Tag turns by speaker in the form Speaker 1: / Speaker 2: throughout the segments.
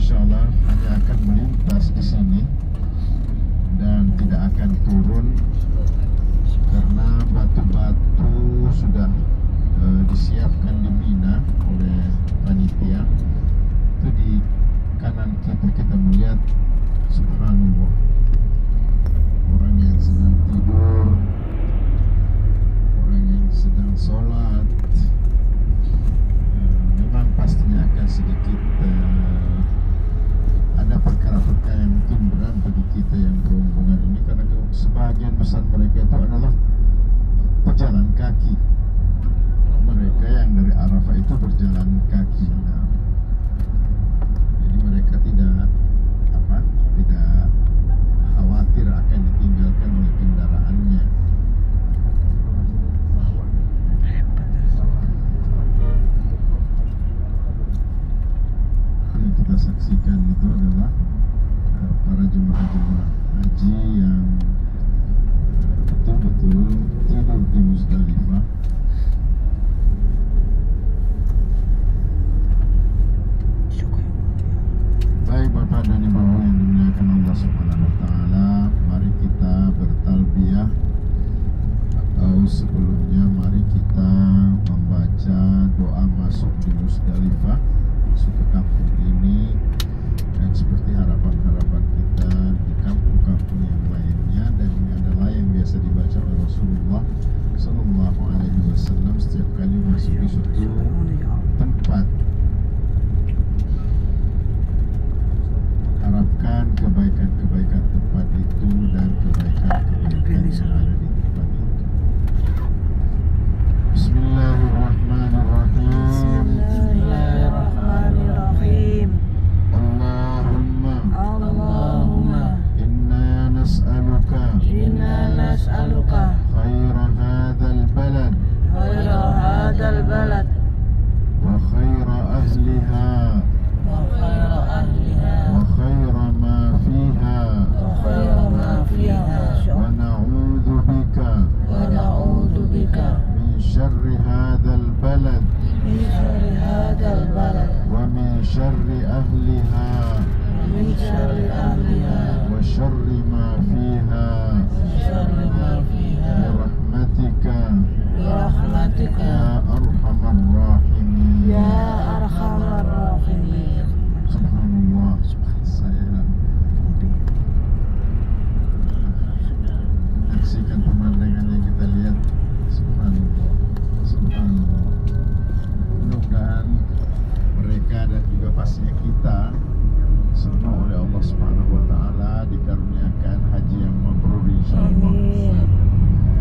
Speaker 1: insya Allah hanya akan melintas di sini dan tidak akan turun karena batu-batu sudah disiapkan di Mina oleh panitia. Itu di kanan kita melihat, subhanallah, orang yang sedang tidur, orang yang sedang sholat. Memang pastinya akan sedikit ada perkara-perkara yang mungkin berat bagi kita yang berombongan ini, karena sebagian besar mereka itu adalah pejalan kaki. Mereka yang dari Arafah itu berjalan kaki. Nah, jadi mereka tidak khawatir akan ditinggalkan oleh kendaraannya. Yang kita saksikan itu adalah para jemaah-jemaah haji yang betul-betul tidur di Musdalifah. Baik Bapak dan Ibu yang dimuliakan Allah Subhanahu wa taala, mari kita bertalbiyah, atau sebelumnya mari kita membaca doa masuk di Musdalifah, masuk ke kampung ini. Dan seperti harapan-harapan kita di kampung-kampung yang lainnya, dan ini adalah yang biasa dibaca oleh Rasulullah Sallallahu Alaihi Wasallam setiap kali masuk di suatu tempat. Harapkan kebaikan-kebaikan tempat itu dan kebaikan-kebaikan yang ada di tempat itu. Bismillahirrahmanirrahim.
Speaker 2: Bismillahirrahmanirrahim. Allahumma
Speaker 1: inna nas'aluka khaira hadzal balad wa khaira ahliha wa khaira ma fiha wa na'udzu bika min syarri hadzal balad wa min syarri ahliha wa syarri ma fiha birahmatika ya arhamar rahimin. Subhanallah. Saya saksikan pemandangan yang kita lihat. Subhanallah. Mudah-mudahan mereka dan juga pastinya kita semua oleh Allah Subhanahu wa taala dikaruniakan haji yang mabrur insyaallah.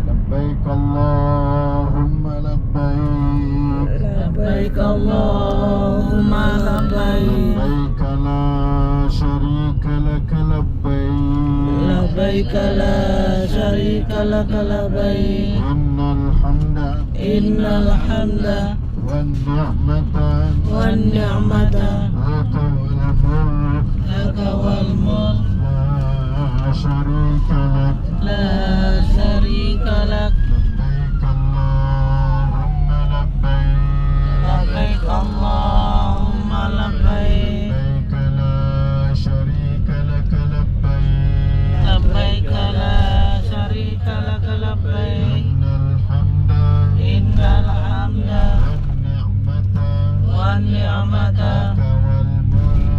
Speaker 1: Labbaik Allahumma labbaik.
Speaker 2: Labbaik Allahumma labbaik.
Speaker 1: Labbaik la syarika laka labbaik.
Speaker 2: Labbaik la syarika laka labbaik.
Speaker 1: Innal hamda wan ni'mata laka wal mulk la syarika lak. Labbaik Allahumma labbaik. Labbaik la syarika laka labbaik.
Speaker 2: Labbaik la syarika laka labbaik.
Speaker 1: Innal hamda
Speaker 2: wan ni'mata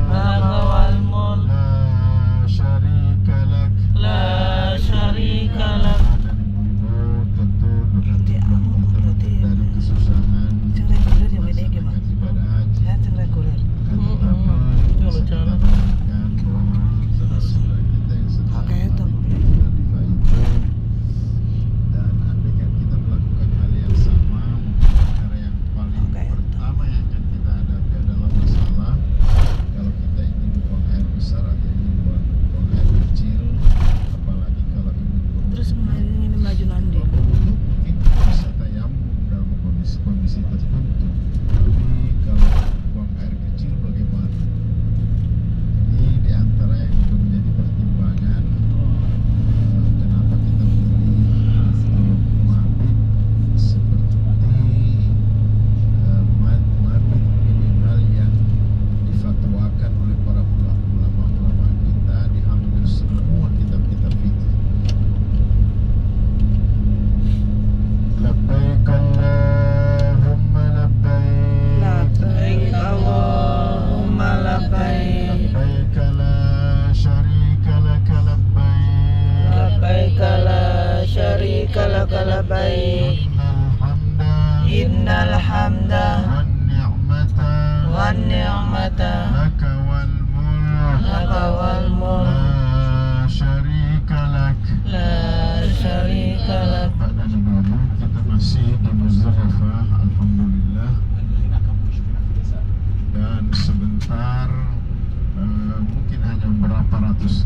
Speaker 1: laka wal mulk la syarika lak.
Speaker 2: la syarika lak. لك لبيك
Speaker 1: إن الحمد
Speaker 2: إن الحمد
Speaker 1: والنعمة
Speaker 2: والنعمة
Speaker 1: لك والملك
Speaker 2: لك والملك
Speaker 1: لا شريك لك.
Speaker 2: لا شريك لك.
Speaker 1: Pada Nabi kita masih di Muzdalifah, alhamdulillah. Dan sebentar mungkin hanya beberapa ratus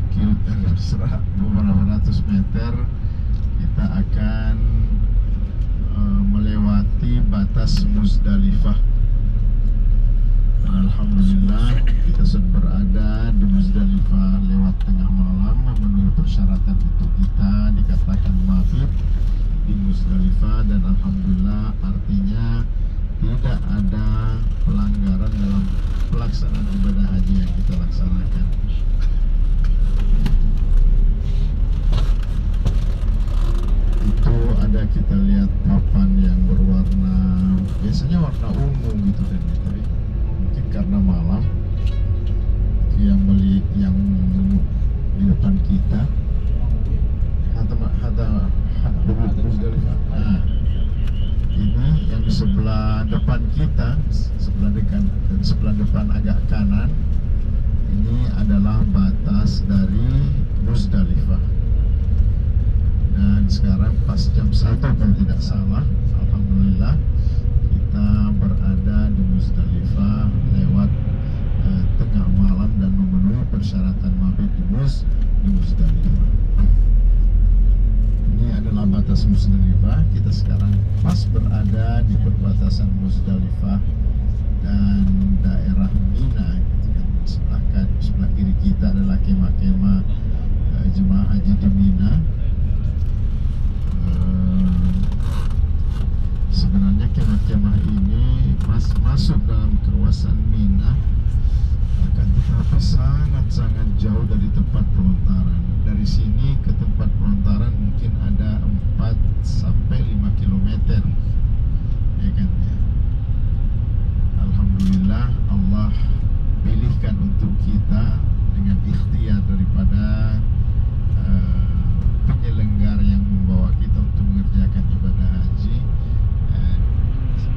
Speaker 1: meter kita akan melewati batas Muzdalifah. Alhamdulillah kita sudah berada di Muzdalifah lewat tengah malam, memenuhi persyaratan untuk kita dikatakan mabit di Muzdalifah, dan alhamdulillah artinya tidak ada pelanggaran dalam pelaksanaan ibadah haji yang kita laksanakan. Itu ada kita lihat papan yang berwarna, biasanya warna ungu gitu kan, tapi mungkin karena malam yang di depan kita Muzdalifah. Nah, ini yang di sebelah depan kita, sebelah depan agak kanan, ini adalah batas dari Muzdalifah. Dan sekarang pas jam 1 kalau tidak salah, alhamdulillah kita berada di Muzdalifah lewat tengah malam dan memenuhi persyaratan mabit di Muzdalifah. Ini adalah batas Muzdalifah. Kita sekarang pas berada di perbatasan Muzdalifah dan daerah Mina, gitu kan. Sebelah kiri kita adalah kemah-kemah jemaah haji di Mina. Sebenarnya kemah-kemah ini masuk dalam kawasan Mina, akan tetapi sangat-sangat jauh dari tempat pelontaran. Dari sini ke tempat pelontaran mungkin ada 4 sampai 5 km, ya kan ya. Alhamdulillah Allah pilihkan untuk kita dengan ikhtiar daripada penyelenggara yang membawa kita untuk mengerjakan ibadah haji,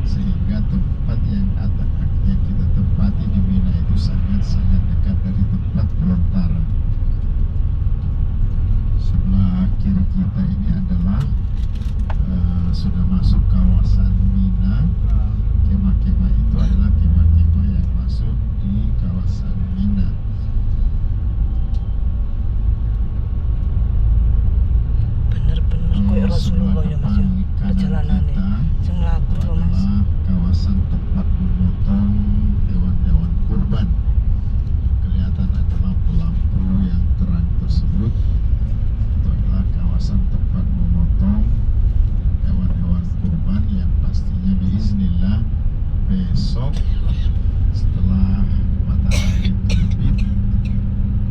Speaker 1: sehingga tempat yang kita tempati di Mina itu sangat-sangat dekat dari tempat pelontaran. Sebelah kiri kita ini adalah sudah masuk kawasan Mina. Kemah-kemah itu adalah kemah-kemah yang masuk di kawasan Mina.
Speaker 2: Bener-bener kayak Rasulullah ya Mas ya, perjalanannya sing laku loh Mas.
Speaker 1: Adalah kawasan tempat memotong hewan-hewan kurban. Kelihatan adalah lampu yang terang tersebut. Itu adalah kawasan tempat memotong hewan-hewan kurban yang pastinya biiznillah besok setelah matahari terbit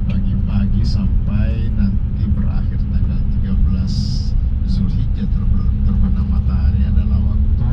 Speaker 1: pagi-pagi sampai nanti berakhir tanggal 13 Zulhijjah terbenam matahari adalah waktu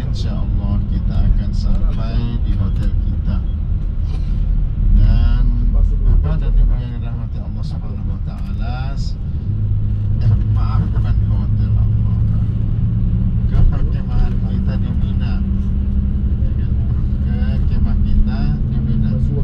Speaker 1: insya Allah kita akan sampai di hotel kita. Dan Bapak dan Ibu yang dirahmati Allah Subhanahu wa taala, maaf